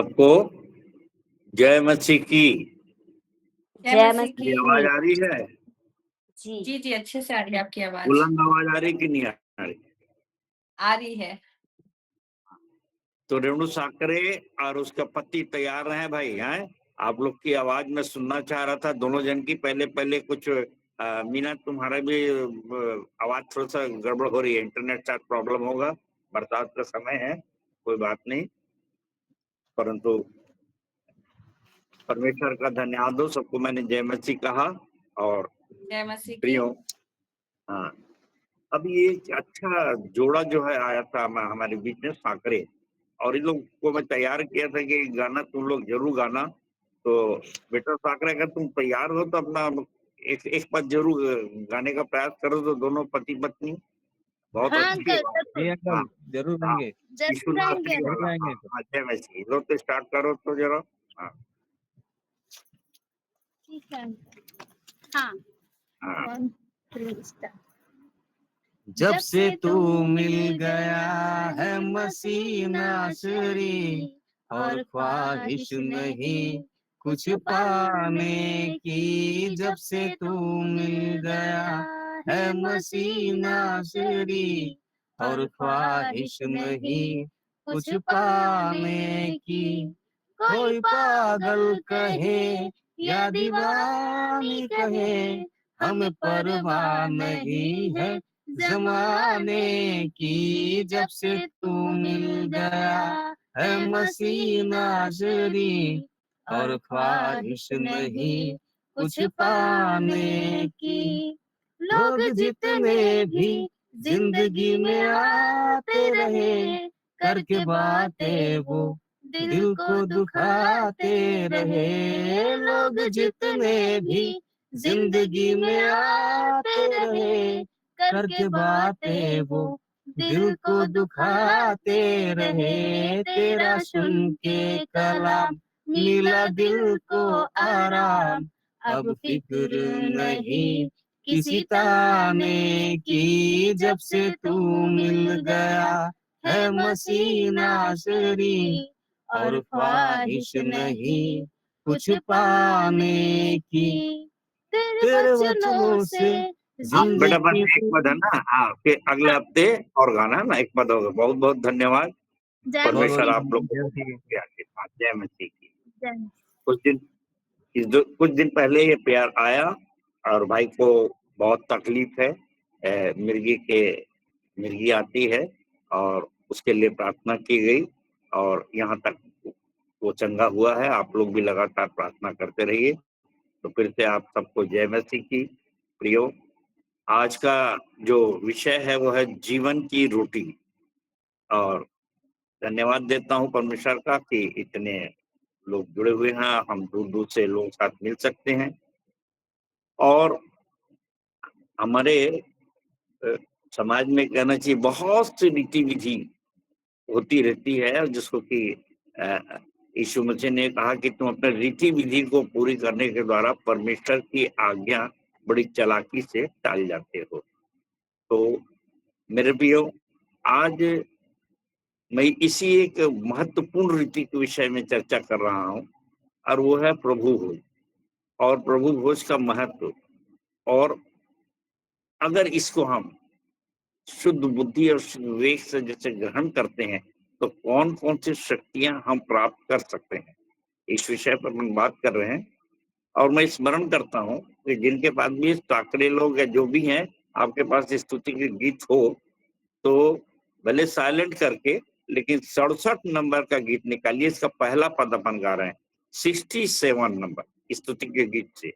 सबको जय मसीह की। जय मसीह मेरी की। आवाज आ रही है? जी जी जी अच्छे से आ रही है आपकी आवाज। बुलंद आवाज आ रही कि नहीं आ रही? आ रही है। तो रेणु साकरे और उसका पति तैयार रहे भाई हैं। आप लोग की आवाज में सुनना चाह रहा था दोनों जन की। पहले पहले कुछ मीना तुम्हारा भी आवाज थोड़ा सा गड़बड़ हो रही है। इंटरनेट साथ प्रॉब्लम होगा, बरसात का समय है, कोई बात नहीं। परंतु परमेश्वर का धन्यवाद हो। सबको मैंने जय मसीह कहा और जय मसीह की। प्रियो। हाँ, अब ये अच्छा जोड़ा जो है आया था हमारे बीच में साकरे, और इन लोग को मैं तैयार किया था कि गाना तुम लोग जरूर गाना। तो बेटा साकरे, अगर तुम तैयार हो तो अपना एक पद जरूर गाने का प्रयास करो। तो दोनों पति पत्नी बहुत हाँ अच्छी अंकल हाँ जरूर हाँ गाएंगे। यीशु नासरी वाला। हाँ हाँ, जय मसीह। लो तो स्टार्ट करो तो जरा। हाँ ठीक है। हाँ हाँ। 1 3 स्टार्ट। जब से तू मिल गया है मसीह नासरी, और ख्वाहिश नहीं कुछ पाने की। जब से तू मिल गया है मसीह नासरी, और ख्वाहिश नहीं कुछ पाने की। कोई पागल कहे या दीवानी कहे, हमें परवाह नहीं है जमाने की। जब से तू मिल गया है मसीह नासरी, और ख्वाहिश नहीं कुछ पाने की। लोग जितने भी जिंदगी में आते रहे, करके बातें वो दिल को दुखाते रहे। लोग जितने भी जिंदगी में आते रहे, करके बातें वो दिल को दुखाते रहे। तेरा सुन के कलाम मिला दिल को आराम, अब फिक्र नहीं किसी ताने की। जब से तू मिल गया है मसीह नासरी, और ख्वाहिश नहीं कुछ पाने की। तेरे वचनों से हाँ बेटा, बस जिंदगी एक पद है ना। हाँ, फिर अगले हफ्ते और गाना है ना, एक पद होगा। बहुत बहुत धन्यवाद। परमेश्वर आप लोग को हाँ, जय मसीह की। कुछ दिन पहले ये प्यार आया और भाई को बहुत तकलीफ है। मिर्गी आती है और उसके लिए प्रार्थना की गई और यहाँ तक वो चंगा हुआ है। आप लोग भी लगातार प्रार्थना करते रहिए। तो फिर से आप सबको जय मसीह की। प्रियो, आज का जो विषय है वो है जीवन की रोटी। और धन्यवाद देता हूँ परमेश्वर का कि इतने लोग जुड़े हुए हैं। हम दूर दूर से लोगों के साथ मिल सकते हैं और हमारे समाज में कहना चाहिए बहुत सी रीति विधि होती रहती है, और जिसको कि यीशु मसीह ने कहा कि तुम अपने रीति विधि को पूरी करने के द्वारा परमेश्वर की आज्ञा बड़ी चालाकी से टाल जाते हो। तो मेरे प्रियो, आज मैं इसी एक महत्वपूर्ण रीति के विषय में चर्चा कर रहा हूं, और वो है प्रभु भोज और प्रभु भोज का महत्व। और अगर इसको हम शुद्ध बुद्धि और शुद्ध विवेक से जैसे ग्रहण करते हैं तो कौन कौन सी शक्तियां हम प्राप्त कर सकते हैं, इस विषय पर हम बात कर रहे हैं। और मैं स्मरण करता हूं कि जिनके पास भी ताकरे लोग या जो भी हैं, आपके पास स्तुति के गीत हो तो भले साइलेंट करके, लेकिन 67 नंबर का गीत निकालिए। इसका पहला पद अपन गा रहे हैं, 67 नंबर स्तुति के गीत से।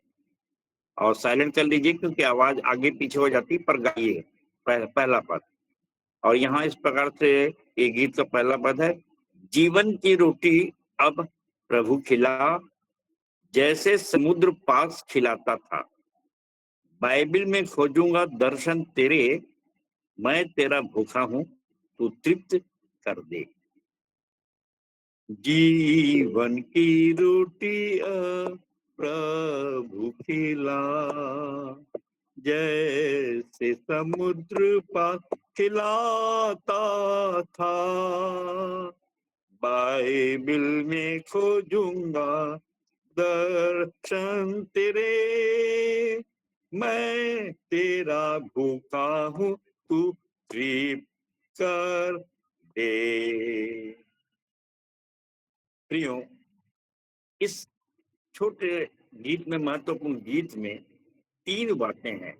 और साइलेंट कर लीजिए क्योंकि आवाज आगे पीछे हो जाती, पर गाइए पहला पद। और यहाँ इस प्रकार से ये गीत का पहला पद है, जीवन की रोटी अब प्रभु खिला, जैसे समुद्र पास खिलाता था। बाइबिल में खोजूंगा दर्शन तेरे, मैं तेरा भूखा हूं, तू तृप्त कर दे। जीवन की रोटी प्रभु खिला, जैसे समुद्र पास खिलाता था। बाइबिल में खोजूंगा दर्शन तेरे, मैं तेरा भूखा हूँ तू तृप्त कर दे। प्रियो, इस छोटे गीत में, महत्वपूर्ण गीत में 3 बातें हैं।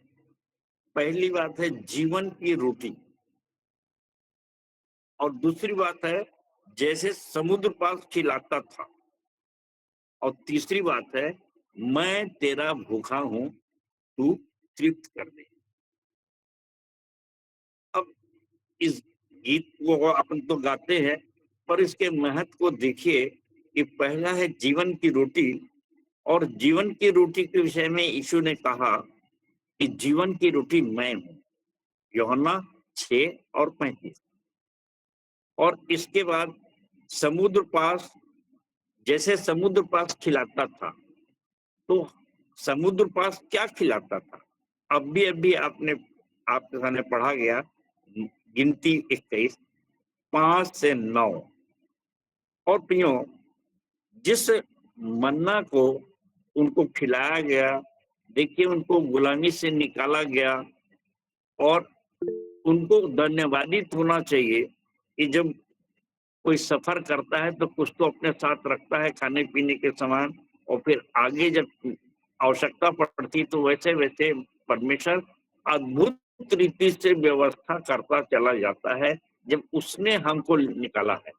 पहली बात है जीवन की रोटी, और दूसरी बात है जैसे समुद्र पास खिलाता था, और तीसरी बात है मैं तेरा भूखा हूं तू तृप्त कर दे। अब इस गीत को अपन तो गाते हैं, पर इसके महत्व को देखिए कि पहला है जीवन की रोटी, और जीवन की रोटी के विषय में यीशु ने कहा कि जीवन की रोटी मैं हूं, यूहन्ना 6:35। और इसके बाद समुद्र पास, जैसे समुद्र पास खिलाता था, तो समुद्र पास क्या खिलाता था? अभी आपके सामने पढ़ा गया गिनती 21, 5 से 9। और प्रियो, जिस मन्ना को उनको खिलाया गया, देखिए उनको गुलामी से निकाला गया, और उनको धन्यवादित होना चाहिए कि जब कोई सफर करता है तो कुछ तो अपने साथ रखता है खाने पीने के सामान, और फिर आगे जब आवश्यकता पड़ती तो वैसे वैसे परमेश्वर अद्भुत रीति से व्यवस्था करता चला जाता है। जब उसने हमको निकाला है,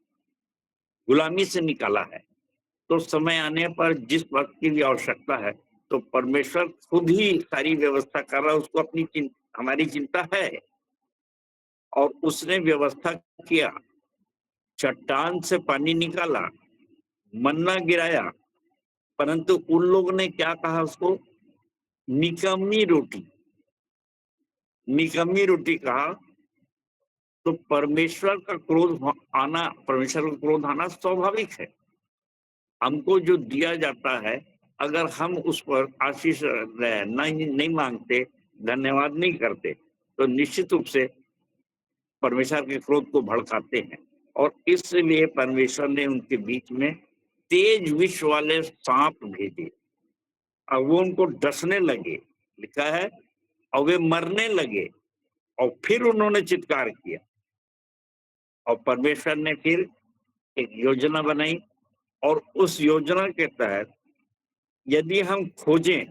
गुलामी से निकाला है, तो समय आने पर जिस बात की भी आवश्यकता है तो परमेश्वर खुद ही सारी व्यवस्था कर रहा है। उसको अपनी हमारी चिंता है, और उसने व्यवस्था किया। चट्टान से पानी निकाला, मन्ना गिराया, परंतु उन लोगों ने क्या कहा उसको? निकम्मी रोटी, निकम्मी रोटी कहा। तो परमेश्वर का क्रोध आना स्वाभाविक है। हमको जो दिया जाता है, अगर हम उस पर आशीष नहीं मांगते, धन्यवाद नहीं करते, तो निश्चित रूप से परमेश्वर के क्रोध को भड़काते हैं। और इसलिए परमेश्वर ने उनके बीच में तेज विष वाले सांप भेजे, और वो उनको डसने लगे, लिखा है, और वे मरने लगे। और फिर उन्होंने चित्कार किया, और परमेश्वर ने फिर एक योजना बनाई, और उस योजना के तहत यदि हम खोजें,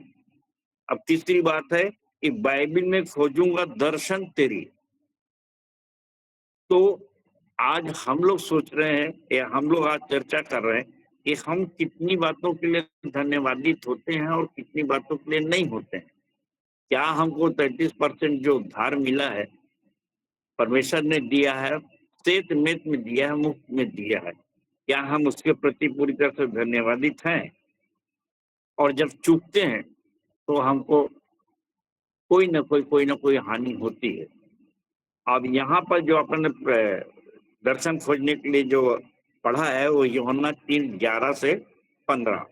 अब तीसरी बात है कि बाइबिल में खोजूंगा दर्शन तेरी। तो आज हम लोग सोच रहे हैं, या हम लोग आज चर्चा कर रहे हैं कि हम कितनी बातों के लिए धन्यवादित होते हैं और कितनी बातों के लिए नहीं होते हैं। क्या हमको 33% जो उद्धार मिला है, परमेश्वर ने दिया है, श्वेत मेत में दिया है, मुफ्त में दिया है, क्या हम उसके प्रति पूरी तरह से धन्यवादित हैं? और जब चूकते हैं तो हमको कोई ना कोई हानि होती है। अब यहाँ पर जो अपन दर्शन खोजने के लिए जो पढ़ा है, वो यूहन्ना 3:11 से 15।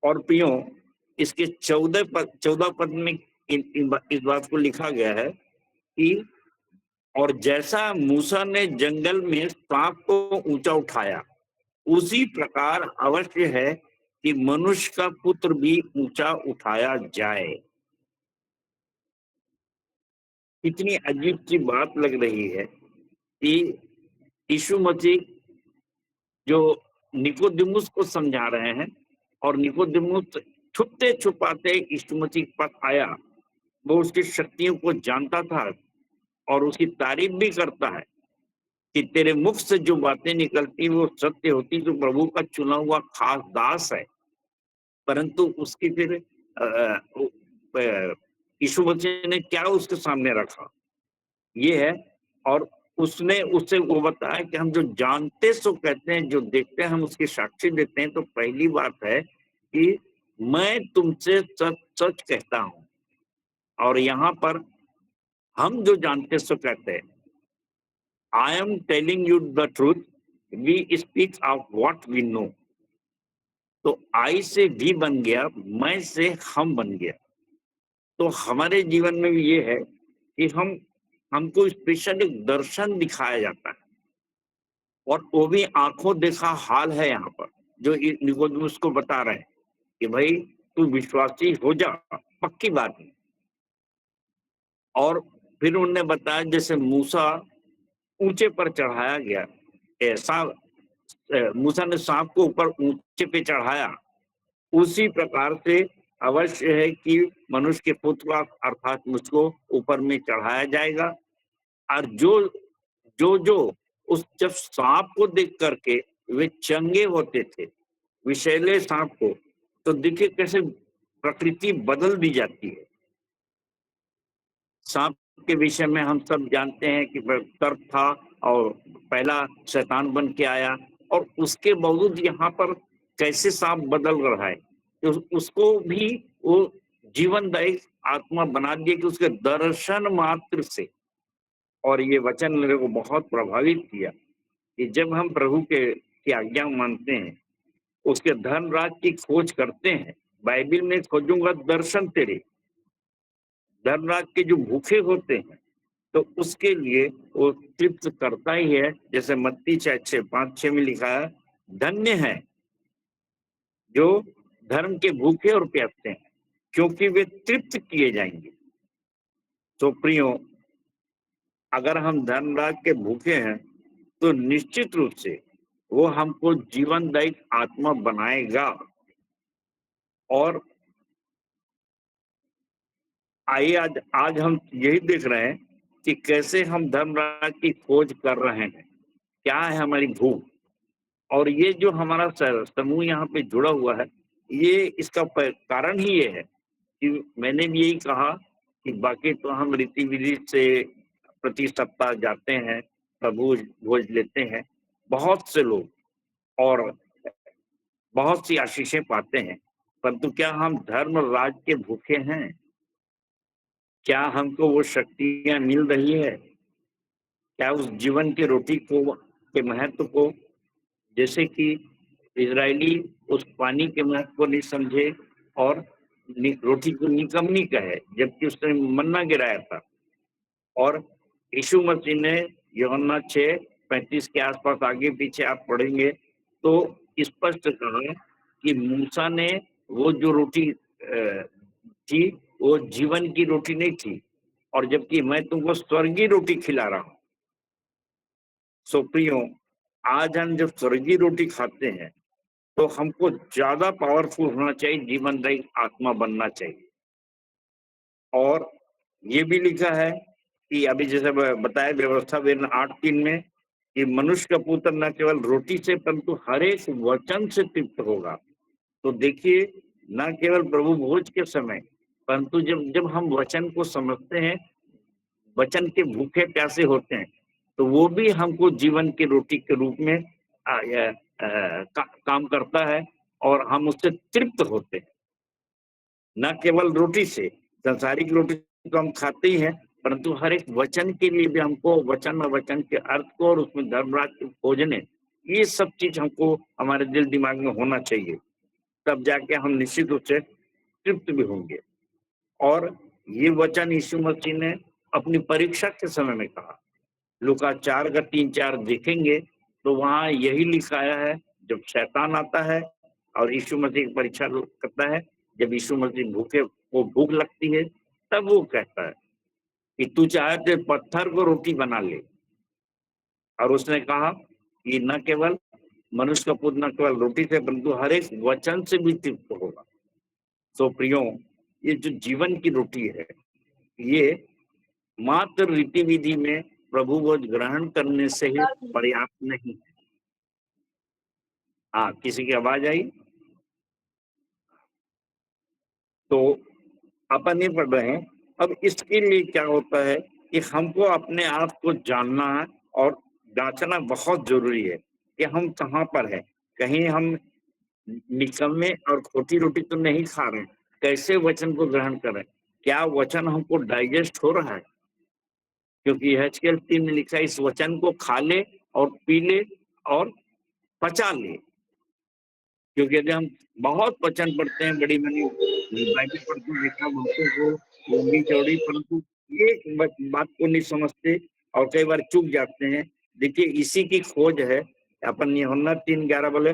और प्रियो, इसके 14 पद में इस बात को लिखा गया है कि और जैसा मूसा ने जंगल में सांप को ऊंचा उठाया, उसी प्रकार अवश्य है कि मनुष्य का पुत्र भी ऊंचा उठाया जाए। इतनी अजीब सी बात लग रही है कि यीशु मसीह जो निकोदेमुस को समझा रहे हैं, और निकोदेमुस छुपते छुपाते यीशु मसीह के पास आया। वो उसकी शक्तियों को जानता था, और उसकी तारीफ भी करता है कि तेरे मुख से जो बातें निकलती वो सत्य होती, तो प्रभु का चुना हुआ खास दास है। परंतु उसकी फिर यीशु मसीह ने क्या उसके सामने रखा, ये है। और उसने उससे वो बताया कि हम जो जानते सो कहते हैं, जो देखते हैं हम उसकी साक्षी देते हैं। तो पहली बात है कि मैं तुमसे सच सच कहता हूं, और यहाँ पर हम जो जानते सो कहते हैं, I am telling you the truth, we speak of what we know. तो आई से भी बन गया, मैं से हम बन गया। तो हमारे जीवन में भी ये है कि हमको स्पेशल एक दर्शन दिखाया जाता है, और वो भी आंखों देखा हाल है यहाँ पर, जो निकोदेमुस को बता रहे हैं कि भाई तू विश्वासी हो जा, पक्की बात है। और फिर उन्होंने बताया जैसे मूसा ऊंचे पर चढ़ाया गया, ऐसा मूसा ने सांप को ऊपर ऊंचे पे चढ़ाया, उसी प्रकार से अवश्य है कि मनुष्य के पुत्र अर्थात मुझको ऊपर में चढ़ाया जाएगा। और जो उस जब सांप को देख करके वे चंगे होते थे, विषैले सांप को, तो देखिए कैसे प्रकृति बदल दी जाती है। सांप के विषय में हम सब जानते हैं कि सर्प था और पहला शैतान बन के आया, और उसके बावजूद यहाँ पर कैसे सांप बदल रहा है, तो उसको भी वो जीवनदायी आत्मा बना दिया कि उसके दर्शन मात्र से। और ये वचन मेरे को बहुत प्रभावित किया कि जब हम प्रभु के की आज्ञा मानते हैं, उसके धर्मराज की खोज करते हैं, बाइबिल में खोजूंगा दर्शन तेरे, धर्मराज के जो भूखे होते हैं तो उसके लिए वो तृप्त करता ही है। जैसे मत्ती 6:5-6 में लिखा है, धन्य है जो धर्म के भूखे और प्यासे हैं, क्योंकि वे तृप्त किए जाएंगे। तो प्रियो, अगर हम धर्मराज के भूखे हैं तो निश्चित रूप से वो हमको जीवनदायी आत्मा बनाएगा। और आइए आज हम यही देख रहे हैं कि कैसे हम धर्मराज की खोज कर रहे हैं, क्या है हमारी भूख। और ये जो हमारा समूह यहाँ पे जुड़ा हुआ है, ये इसका कारण ही ये है कि मैंने भी यही कहा कि बाकी तो हम रीति विधि से प्रति सप्ताह जाते हैं, प्रभु भोज लेते हैं, बहुत से लोग, और बहुत सी आशीषें पाते हैं, परंतु क्या हम धर्म राज के भूखे हैं? क्या हमको वो शक्तियां मिल रही है? क्या उस जीवन की रोटी को के महत्व को, जैसे कि इजरायली उस पानी के महत्व को नहीं समझे और रोटी को निकम्मी कहे, जबकि उसने मन्ना गिराया था। और यीशु मसीह ने यूहन्ना 6:35 के आसपास आगे पीछे आप पढ़ेंगे तो स्पष्ट कहा कि मूसा ने वो जो रोटी थी वो जीवन की रोटी नहीं थी, और जबकि मैं तुमको स्वर्गीय रोटी खिला रहा हूं। सो प्रियो, आज हम जब स्वर्गीय रोटी खाते हैं तो हमको ज्यादा पावरफुल होना चाहिए, जीवनदायी आत्मा बनना चाहिए। और ये भी लिखा है कि अभी जैसे बताया व्यवस्था वेदना 8:3 में कि मनुष्य का पुत्र न केवल रोटी से परंतु हर एक वचन से तृप्त होगा। तो देखिए, न केवल प्रभु भोज के समय, परंतु जब जब हम वचन को समझते हैं, वचन के भूखे प्यासे होते हैं, तो वो भी हमको जीवन की रोटी के रूप में काम करता है और हम उससे तृप्त होते हैं। न केवल रोटी से, संसारिक रोटी तो हम खाते ही हैं, परंतु हर एक वचन के लिए भी हमको वचन और वचन के अर्थ को और उसमें धर्मराज को खोजने, ये सब चीज हमको हमारे दिल दिमाग में होना चाहिए, तब जाके हम निश्चित रूप से तृप्त भी होंगे। और ये वचन यीशु मसीह ने अपनी परीक्षा के समय में कहा। लूका 4:3-4 देखेंगे तो वहां यही लिखाया है, जब शैतान आता है और यीशु मसीह की परीक्षा करता है, जब यीशु मसीह भूखे को भूख लगती है, तब वो कहता है कि तू चाहे तो पत्थर को रोटी बना ले। और उसने कहा कि न केवल मनुष्य का पुत्र न केवल रोटी से परंतु हर एक वचन से भी तृप्त होगा। तो प्रियो, ये जो जीवन की रोटी है, ये मात्र रीति विधि में प्रभु भोज ग्रहण करने से ही पर्याप्त नहीं है। हाँ, किसी की आवाज आई? तो अपन नहीं पढ़ रहे हैं। अब इसके लिए क्या होता है कि हमको अपने आप को जानना है और जांचना बहुत जरूरी है कि हम कहाँ पर हैं। कहीं हम निकम्मे और खोटी रोटी तो नहीं खा रहे हैं, कैसे वचन को ग्रहण कर रहे हैं, क्या वचन हमको डाइजेस्ट हो रहा है? क्योंकि हेजकेल 3 में लिखा है, इस वचन को खा ले और पी ले और पचा ले। क्योंकि यदि हम बहुत वचन पढ़ते हैं, बड़ी बड़ी बाइबल पढ़ते हैं, लिखा बहुतों को लंबी चौड़ी, परंतु ये बात को नहीं समझते और कई बार चूक जाते हैं। देखिए, इसी की खोज है अपन यूहन्ना 3:11 बोले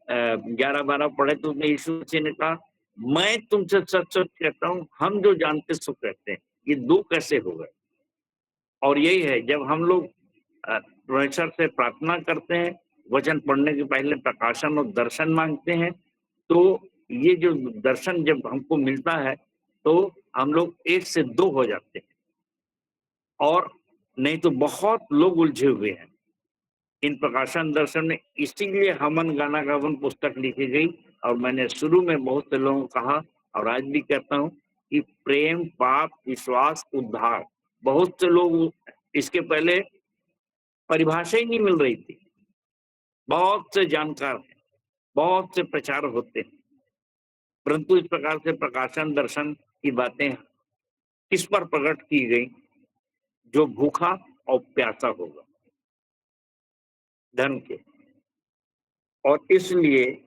11-12 पढ़े तो उसमें यीशु मसीह ने कहा, मैं तुमसे सच-सच कहता हूँ, हम जो जानते सो कहते हैं। ये 2 कैसे हो गए? और यही है जब हम लोग परमेश्वर से प्रार्थना करते हैं, वचन पढ़ने के पहले प्रकाशन और दर्शन माँगते हैं, तो ये जो दर्शन जब हमको मिलता है, तो हम लोग 1 से 2 हो जाते हैं। और नहीं तो बहुत लोग उलझे हुए हैं इन प्रकाशन दर्शन में। इसीलिए हमन गाना गावन पुस्तक लिखी गई और मैंने शुरू में बहुत से लोगों को कहा और आज भी कहता हूँ कि प्रेम, पाप, विश्वास, उद्धार। बहुत से लोग इसके पहले परिभाषा ही नहीं मिल रही थी। बहुत से जानकार हैं, बहुत से प्रचार होते हैं, परंतु इस प्रकार से प्रकाशन दर्शन की बातें किस पर प्रकट की गई? जो भूखा और प्यासा होगा धन के। और इसलिए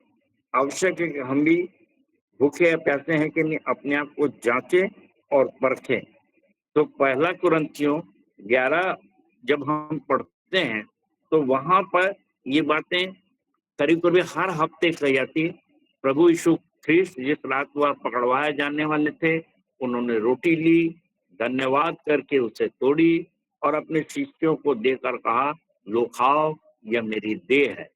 आवश्यक है कि हम भी भूखे या प्यासे हैं कि नहीं, अपने आप को जांचें और परखें। तो पहला कुरिन्थियों 11 जब हम पढ़ते हैं तो वहां पर ये बातें करीब-करीब हर हफ्ते कही जाती है। प्रभु यीशु ख्रिस्त जिस रात वह पकड़वाए जाने वाले थे, उन्होंने रोटी ली, धन्यवाद करके उसे तोड़ी और अपने शिष्यों को देकर कहा, लो खाओ, यह मेरी देह है।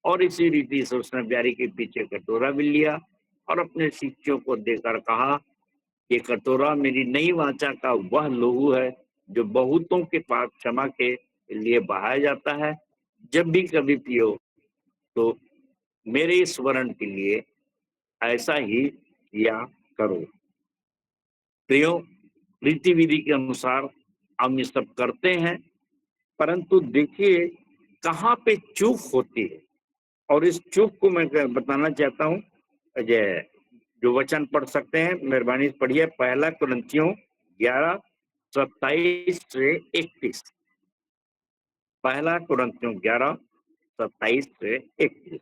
और इसी रीति से उसने ब्यारी के पीछे कटोरा भी लिया और अपने शिष्यों को देकर कहा, ये कटोरा मेरी नई वाचा का वह लहू है जो बहुतों के पाप क्षमा के लिए बहाया जाता है। जब भी कभी पियो तो मेरे स्मरण के लिए ऐसा ही किया करो। प्रियो, रीति विधि के अनुसार हम ये सब करते हैं, परंतु देखिए कहाँ पे चूक होती है। और इस चूक को मैं बताना चाहता हूँ। जो वचन पढ़ सकते हैं मेहरबानी से पढ़िए, पहला कुरिन्थियों 11:27 से 31। पहला कुरिन्थियों 11:27 से 31।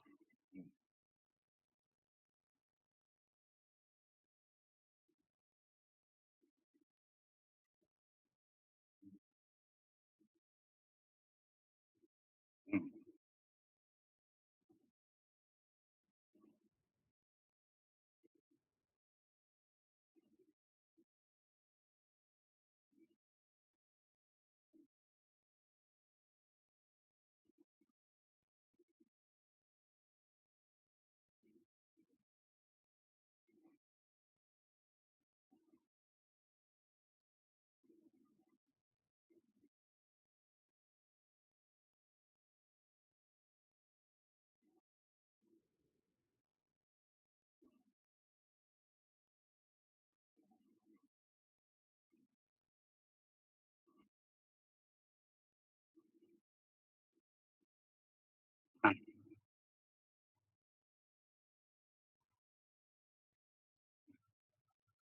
हाँ,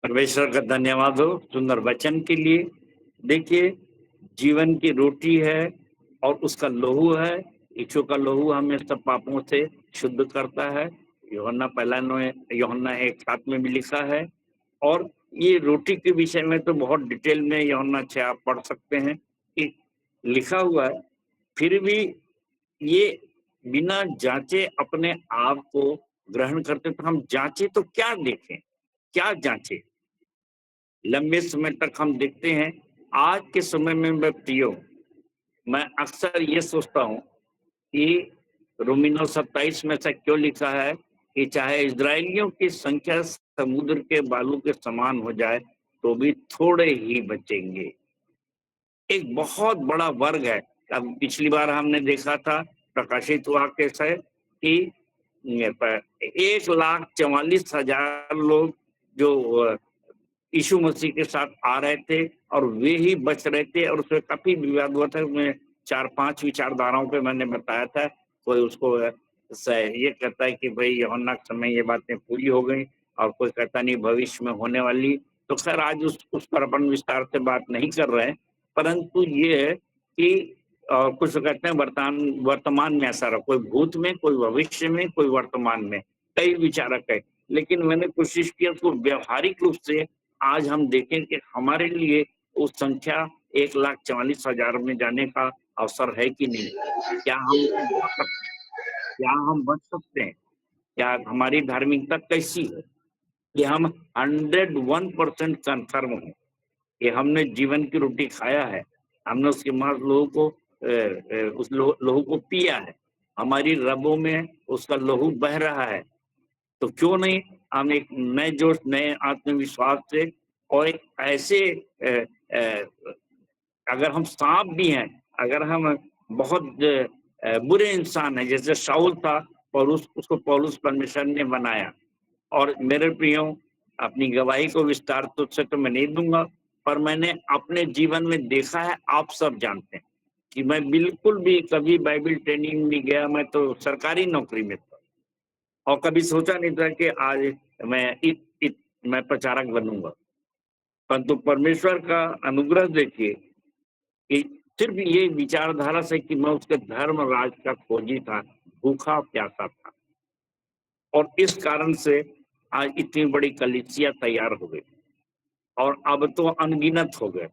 परमेश्वर का धन्यवाद हो सुंदर वचन के लिए। देखिए, जीवन की रोटी है और उसका लहू है। यीशु का लहू हमें सब पापों से शुद्ध करता है। यूहन्ना 1:7 में भी लिखा है। और ये रोटी के विषय में तो बहुत डिटेल में यूहन्ना 6 आप पढ़ सकते हैं कि लिखा हुआ है। फिर भी ये बिना जांचे अपने आप को ग्रहण करते, तो हम जांचे तो क्या देखें, क्या जांचे? लंबे समय तक हम देखते हैं। आज के समय में मैं अक्सर ये सोचता हूँ कि रोमियो 27 में से क्यों लिखा है कि चाहे इजरायलियों की संख्या समुद्र के बालू के समान हो जाए तो भी थोड़े ही बचेंगे। एक बहुत बड़ा वर्ग है। अब पिछली बार हमने देखा था, प्रकाशित हुआ कैसे कि 1,44,000 लोग जो यीशु मसीह के साथ आ रहे थे और वे ही बच रहे थे। और उसमें काफी विवाद हुआ था। उसमें 4-5 विचारधाराओं पे मैंने बताया था। कोई उसको ये कहता है कि भाई यूहन्ना के समय ये बातें पूरी हो गई, और कोई कहता नहीं भविष्य में होने वाली। तो खैर आज उस पर अपन विस्तार से बात नहीं कर रहे हैं, परंतु ये है कि कुछ कहते हैं वर्तमान में ऐसा रहा, कोई भूत में, कोई भविष्य में, कोई वर्तमान में, कई विचारक है। लेकिन मैंने कोशिश की उसको व्यवहारिक रूप से आज हम देखें कि हमारे लिए उस संख्या 1,44,000 में जाने का अवसर है कि नहीं। क्या हम क्या हम बच सकते हैं? क्या हमारी धार्मिकता कैसी है कि हम 101% कंफर्म हैं कि हमने जीवन की रोटी खाया है, हमने उसके मांस लोगों को उस लोहू को पिया है, हमारी रगों में उसका लहू बह रहा है। तो क्यों नहीं हम एक नए जोश, नए आत्मविश्वास से और एक ऐसे अगर हम सांप भी हैं, अगर हम बहुत बुरे इंसान हैं, जैसे शाऊल था, पौलुस, उसको पौलुस परमेश्वर ने बनाया। और मेरे प्रियो, अपनी गवाही को विस्तार से तो मैं नहीं दूंगा, पर मैंने अपने जीवन में देखा है, आप सब जानते हैं कि मैं बिल्कुल भी कभी बाइबल ट्रेनिंग नहीं गया, मैं तो सरकारी नौकरी में था और कभी सोचा नहीं था कि आज मैं प्रचारक बनूंगा। परंतु परमेश्वर का अनुग्रह देखिए कि सिर्फ ये विचारधारा से कि मैं उसके धर्म राज का खोजी था, भूखा प्यासा था, और इस कारण से आज इतनी बड़ी कलीसिया तैयार हो गई और अब तो अनगिनत हो गए,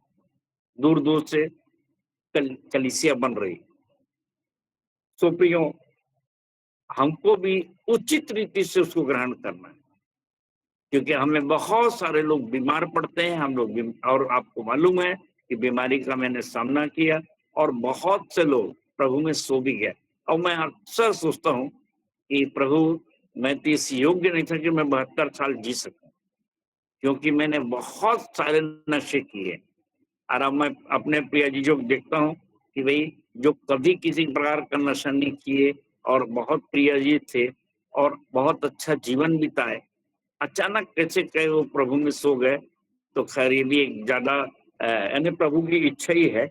दूर दूर से कलीसिया बन रही। सो प्रियो, हमको भी उचित रीति से उसको ग्रहण करना है, क्योंकि हमें बहुत सारे लोग बीमार पड़ते हैं, हम लोग और आपको मालूम है कि बीमारी का मैंने सामना किया और बहुत से लोग प्रभु में सो भी गए। और मैं अक्सर सोचता हूँ कि प्रभु, मैं तो इस योग्य नहीं था कि मैं 72 साल जी सकूं, क्योंकि मैंने बहुत सारे नशे किए। और अब मैं अपने प्रिय जी को देखता हूँ कि भाई जो कभी किसी प्रकार का नशा नहीं किए और बहुत प्रिय जी थे और बहुत अच्छा जीवन बिताए, अचानक कैसे कहे वो प्रभु में सो गए। तो खैर ये भी एक ज्यादा यानी प्रभु की इच्छा ही है,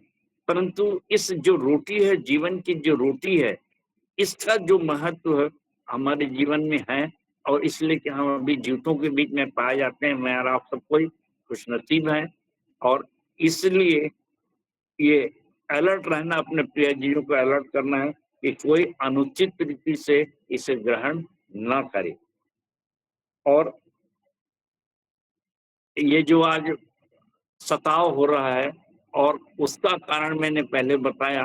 परंतु इस जो रोटी है, जीवन की जो रोटी है, इसका जो महत्व है हमारे जीवन में है, और इसलिए कि हम अभी जीवतों के बीच में पाए जाते हैं। मैं और आप सब कोई खुशनसीब है, और इसलिए ये अलर्ट रहना, अपने प्रिय जीवों को अलर्ट करना है कि कोई अनुचित रीति से इसे ग्रहण न करे। और ये जो आज सताव हो रहा है, और उसका कारण मैंने पहले बताया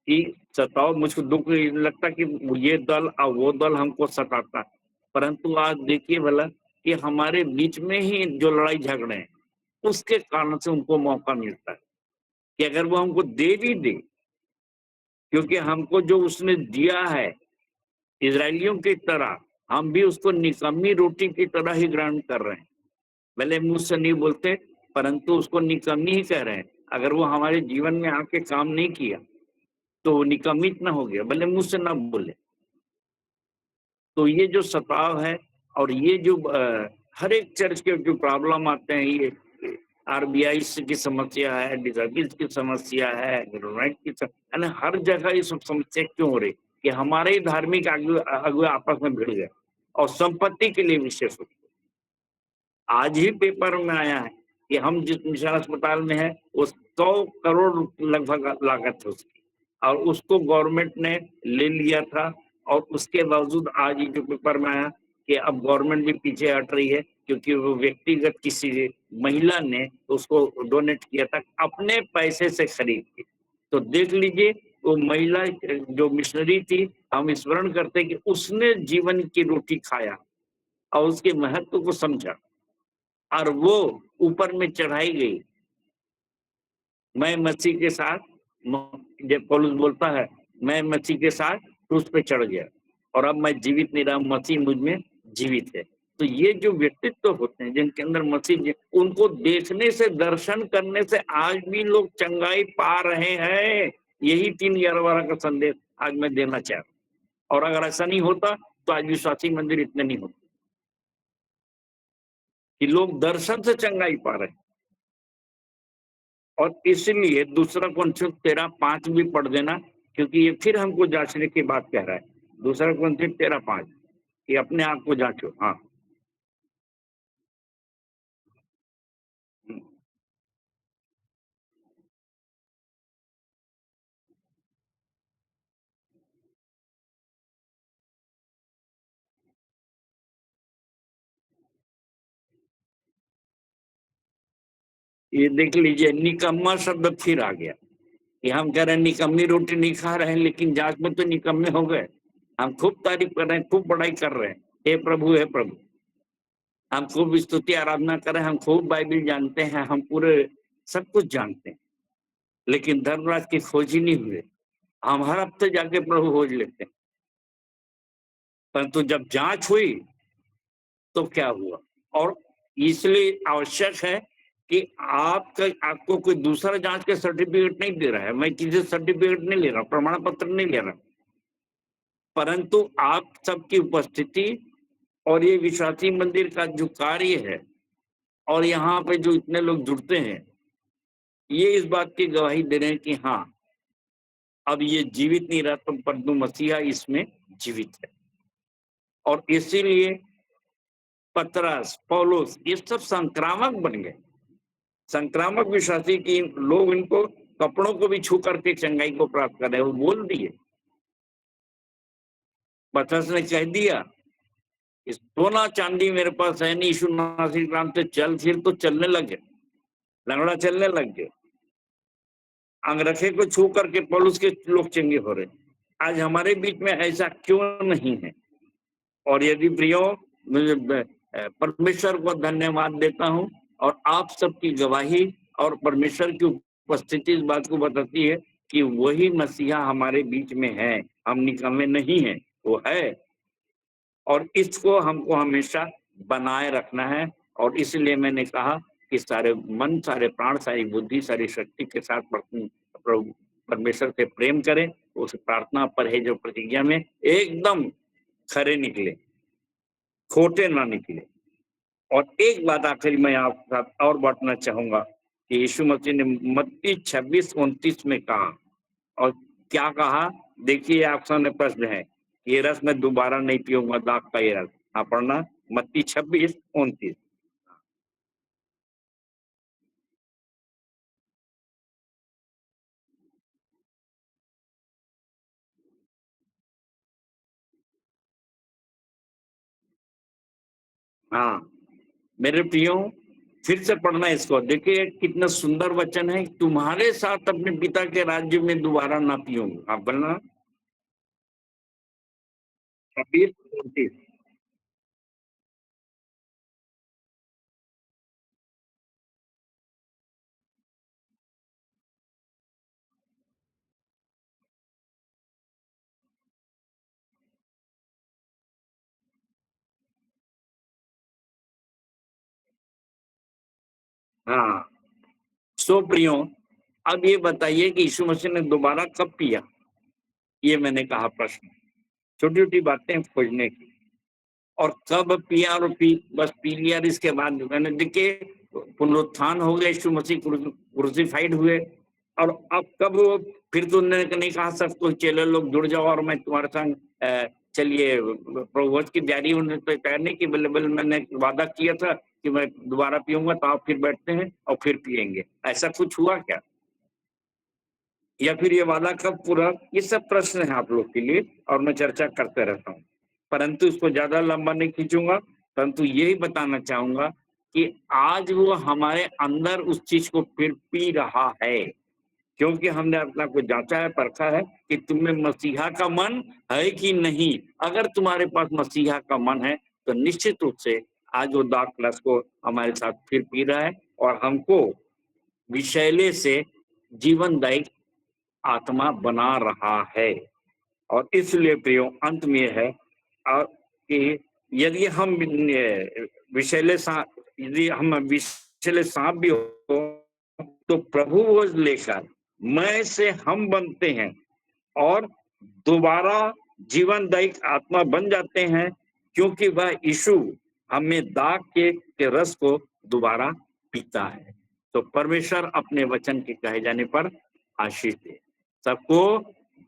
कि सताव, मुझको दुख लगता कि ये दल और वो दल हमको सताता, परंतु आज देखिए भला कि हमारे बीच में ही जो लड़ाई झगड़े हैं, उसके कारण से उनको मौका मिलता है कि अगर वो हमको दे भी दे, क्योंकि हमको जो उसने दिया है इजरायलियों की तरह, हम भी उसको निकम्मी रोटी की तरह ही ग्रहण कर रहे हैं। भले मुंह से नहीं बोलते, परंतु उसको निकम्मी ही कह रहे हैं। अगर वो हमारे जीवन में आके काम नहीं किया तो वो निकम्मित ना हो गया, भले मुंह से ना बोले। तो ये जो सताव है, और ये जो हर एक चर्च के जो प्रॉब्लम आते हैं, ये आरबीआई की समस्या है, डिजाबिलिटी की समस्या है, यानी हर जगह ये सब समस्या क्यों हो रही कि हमारे ही धार्मिक अगुए आपस में भिड़ गए, और संपत्ति के लिए विशेष रूप से। आज ही पेपर में आया है कि हम जिस मिशन अस्पताल में है वो 100 करोड़ लगभग लागत है उसकी, और उसको गवर्नमेंट ने ले लिया था। और उसके बावजूद आज ही जो पेपर में आया कि अब गवर्नमेंट भी पीछे हट रही है, क्योंकि वो व्यक्तिगत किसी महिला ने उसको डोनेट किया था अपने पैसे से खरीद के। तो देख लीजिए, वो महिला जो मिशनरी थी, हम स्मरण करते कि उसने जीवन की रोटी खाया और उसके महत्व को समझा, और वो ऊपर में चढ़ाई गई। मैं मसीह के साथ, जब पौलुस बोलता है मैं मसीह के साथ क्रूस पे चढ़ गया, और अब मैं जीवित नहीं रहा, मसीह मुझ में जीवित है। तो ये जो व्यक्तित्व होते हैं जिनके अंदर मसीह, उनको देखने से, दर्शन करने से आज भी लोग चंगाई पा रहे हैं। यही 3/11 का संदेश आज मैं देना चाह रहा हूँ। और अगर ऐसा नहीं होता तो आज विश्वासी मंदिर इतने नहीं होते कि लोग दर्शन से चंगाई पा रहे हैं। और इसलिए दूसरा कॉन्सेप्ट 13:5 भी पढ़ देना, क्योंकि ये फिर हमको जांचने की बात कह रहा है। दूसरा कॉन्सेप्ट 13:5 कि अपने आप को जांचो। हाँ, ये देख लीजिए, निकम्मा शब्द फिर आ गया कि हम कह रहे हैं निकम्मी रोटी नहीं खा रहे हैं, लेकिन जांच में तो निकम्मे हो गए। हम खूब तारीफ कर रहे हैं, खूब बड़ाई कर रहे हैं, हे प्रभु, हे प्रभु। हम खूब स्तुति आराधना कर रहे हैं, हम खूब बाइबिल जानते हैं, हम पूरे सब कुछ जानते हैं, लेकिन धर्मराज की खोज ही नहीं हुए। हम हर हफ्ते जाके प्रभु खोज लेते हैं, परंतु जब जांच हुई तो क्या हुआ? और इसलिए आवश्यक है कि आपको कोई दूसरा जांच के सर्टिफिकेट नहीं दे रहा है, मैं किसी सर्टिफिकेट नहीं ले रहा, प्रमाण पत्र नहीं ले रहा, परंतु आप सबकी उपस्थिति और ये विश्वासी मंदिर का जो कार्य है और यहाँ पे जो इतने लोग जुड़ते हैं, ये इस बात की गवाही दे रहे हैं कि हाँ, अब ये जीवित नहीं रहा, तो परंतु मसीहा इसमें जीवित है। और इसीलिए पतरस, पौलुस, ये सब संक्रामक बन गए, संक्रामक विश्वासी की लोग इनको कपड़ों को भी छू करके चंगाई को प्राप्त कर रहे हैं। वो बोल दिए, पतरस ने कह दिया, इस सोना चांदी मेरे पास है नहीं, यीशु नासरी के नाम से चल, फिर तो चलने लगे, लंगड़ा चलने लग गए। अंगरखे को छू करके पौलुस के लोग चंगे हो रहे। आज हमारे बीच में ऐसा क्यों नहीं है? और यदि प्रियो, मुझे परमेश्वर को धन्यवाद देता हूं, और आप सबकी गवाही और परमेश्वर की उपस्थिति इस बात को बताती है कि वही मसीहा हमारे बीच में है, हम निकम्मे नहीं है, वो है। और इसको हमको हमेशा बनाए रखना है। और इसलिए मैंने कहा कि सारे मन, सारे प्राण, सारी बुद्धि, सारी शक्ति के साथ प्रभु परमेश्वर से प्रेम करें, उस प्रार्थना परहेज और प्रतिज्ञा में एकदम खरे निकले, खोटे ना निकले। और एक बात आखिरी मैं आपके साथ और बांटना चाहूंगा कि यीशु मसीह ने मत्ती 26:29 में कहा, और क्या कहा? देखिए, आप सामने प्रश्न है, ये रस मैं दोबारा नहीं पीऊंगा, दाख का ये रस। आप पढ़ना, मत्ती 26:29। हाँ मेरे प्रियो, फिर से पढ़ना इसको, देखिए कितना सुंदर वचन है, तुम्हारे साथ अपने पिता के राज्य में दोबारा ना पीऊंगा। आप बोलना 26:29। हाँ, सो प्रियो, अब ये बताइए कि यीशु मसीह ने दोबारा कब पिया? ये मैंने कहा प्रश्न, छोटी छोटी बातें खोजने की। और कब पिया और बस पी लिया, और इसके बाद मैंने देखिए पुनरुत्थान हो गया, यीशु मसीह क्रूसिफाइड हुए, और अब कब वो फिर तो उन्होंने नहीं कहा सब कुछ चेले लोग जुड़ जाओ और मैं तुम्हारे संग चलिए प्रभुवत की तैयारी, उन्होंने तो तैयार नहीं की, बल्ले मैंने वादा किया था कि मैं दोबारा पीऊंगा, तो आप फिर बैठते हैं और फिर पियेंगे। ऐसा कुछ हुआ क्या? या फिर ये वादा कब पूरा? ये सब प्रश्न है आप लोग के लिए, और मैं चर्चा करते रहता हूँ, परंतु इसको ज्यादा लंबा नहीं खींचूंगा। परंतु यही बताना चाहूंगा कि आज वो हमारे अंदर उस चीज को फिर पी रहा है, क्योंकि हमने अपना को जांचा है, परखा है कि तुम्हें मसीहा का मन है कि नहीं। अगर तुम्हारे पास मसीहा का मन है तो निश्चित रूप से आज वो दाख रस को हमारे साथ फिर पी रहा है, और हमको विषैले से जीवनदायी आत्मा बना रहा है। और इसलिए प्रियो, अंत में है कि यदि हम विषैले सांप, यदि हम विषैले सांप भी हो, तो प्रभु वो लेकर मैं से हम बनते हैं और दोबारा जीवनदायी आत्मा बन जाते हैं, क्योंकि वह यीशु हमें दाग के रस को दोबारा पीता है। तो परमेश्वर अपने वचन के कहे जाने पर आशीष दे सबको।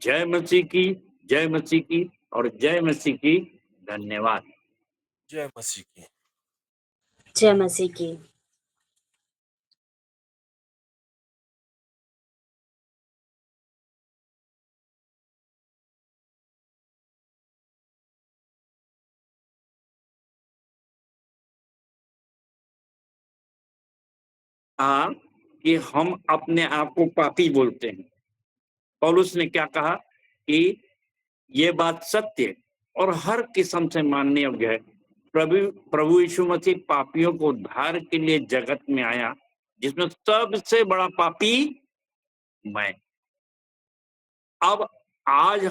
जय मसीह की, जय मसीह की, और जय मसीह की। धन्यवाद। जय मसीह की। जय मसीह की। हाँ, कि हम अपने आप को पापी बोलते हैं। पौलुस ने क्या कहा कि ये बात सत्य और हर किस्म से मानने योग्य है। प्रभु यीशु मसीह पापियों को उद्धार के लिए जगत में आया, जिसमें सबसे बड़ा पापी मैं। अब आज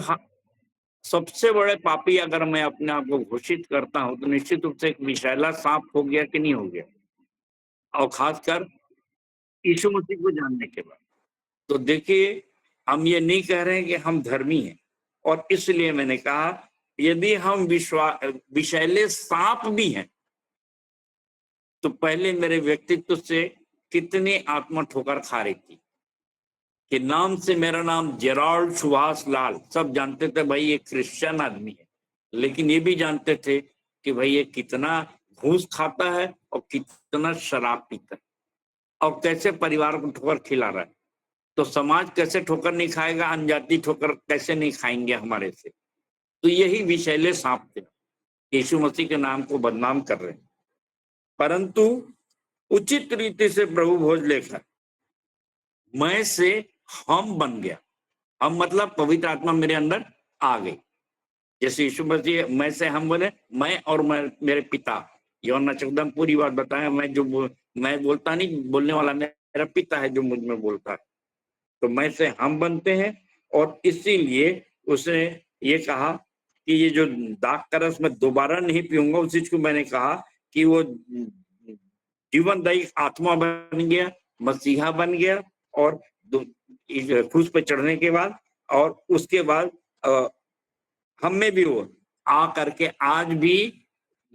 सबसे बड़े पापी अगर मैं अपने आप को घोषित करता हूं तो निश्चित रूप से एक विषैला सांप हो गया कि नहीं हो गया, और खासकर यीशु मसीह को जानने के बाद। तो देखिए, हम ये नहीं कह रहे हैं कि हम धर्मी हैं, और इसलिए मैंने कहा यदि हम विषैले सांप भी हैं तो पहले मेरे व्यक्तित्व से कितनी आत्मा ठोकर खा रही थी कि नाम से मेरा नाम जेराल्ड सुभाष लाल, सब जानते थे भाई ये क्रिश्चियन आदमी है, लेकिन ये भी जानते थे कि भाई ये कितना घूस खाता है और कितना शराब पीता है और कैसे परिवार को ठोकर खिला रहा है। तो समाज कैसे ठोकर नहीं खाएगा, अनजाति ठोकर कैसे नहीं खाएंगे हमारे से। तो यही विषैले सांप थे, यीशु मसीह के नाम को बदनाम कर रहे हैं। परंतु उचित रीति से प्रभु भोज लेकर मैं से हम बन गया। हम मतलब पवित्र आत्मा मेरे अंदर आ गई। जैसे यीशु मसीह मैं से हम बोले, मैं और मेरे पिता, यूहन्ना 14 पूरी बात बताया। मैं बोलता नहीं, बोलने वाला मेरा पिता है जो मुझ में बोलता है। तो मैं से हम बनते हैं, और इसीलिए उसने ये कहा कि ये जो दाख का रस मैं दोबारा नहीं पीऊंगा, उस चीज को मैंने कहा कि वो जीवनदायी आत्मा बन गया, मसीहा बन गया, और क्रूस पे चढ़ने के बाद और उसके बाद हम में भी वो आ करके आज भी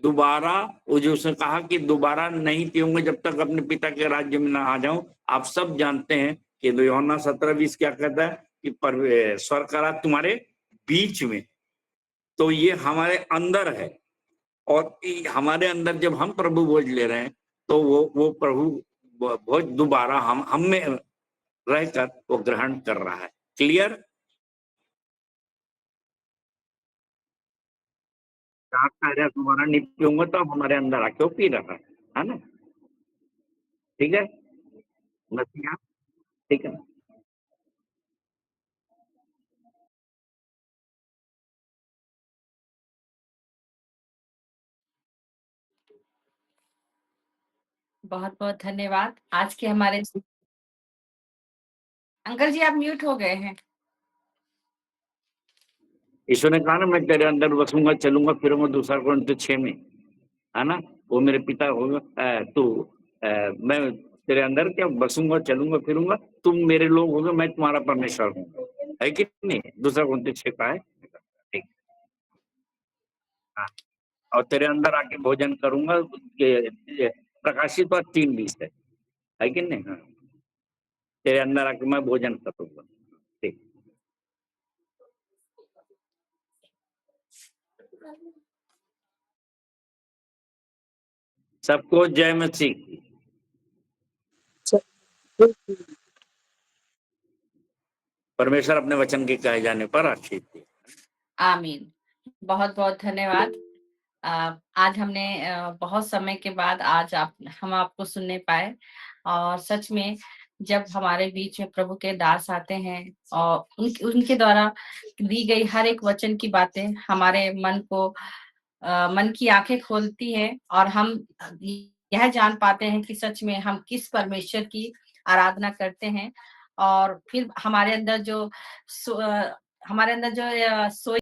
दोबारा, वो जो उसने कहा कि दोबारा नहीं पीऊंगा जब तक अपने पिता के राज्य में ना आ जाऊं। आप सब जानते हैं कि यूहन्ना 17:20 क्या कहता है कि स्वर्ग का राज तुम्हारे बीच में। तो ये हमारे अंदर है, और हमारे अंदर जब हम प्रभु भोज ले रहे हैं तो वो प्रभु भोज दोबारा हम में रहकर वो ग्रहण कर रहा है। क्लियर? दोबारा नहीं पीऊंगा तो हमारे अंदर आके वो पी रहा है ना? ठीक है मसीहा, ठीक है। बहुत बहुत धन्यवाद। आज के हमारे अंकल जी, आप म्यूट हो गए हैं। ईश्वर ने कहा ना, मैं तेरे अंदर बसूंगा, चलूंगा फिरूंगा, 2 कोरिन्थियों 6 में, है ना? वो मेरे पिता होगा, मैं तेरे अंदर क्या बसूंगा, चलूंगा फिरूंगा, तुम मेरे लोग होगे, मैं तुम्हारा परमेश्वर हूँ। है कि नहीं? 2 कोरिन्थियों 6 का है। ठीक। हाँ, और तेरे अंदर आके भोजन करूंगा, प्रकाशित बात 3:20 है कि नहीं? हाँ, तेरे अंदर आके मैं भोजन करूंगा। ठीक। सबको जय मसीह। परमेश्वर अपने वचन के कहे जाने पर आशीष दे। आमीन। बहुत बहुत धन्यवाद। आज हमने बहुत समय के बाद आज हम आपको सुनने पाए, और सच में जब हमारे बीच में प्रभु के दास आते हैं और उनके द्वारा दी गई हर एक वचन की बातें हमारे मन की आंखें खोलती है, और हम यह जान पाते हैं कि सच में हम किस परमेश्वर की आराधना करते हैं। और फिर हमारे अंदर जो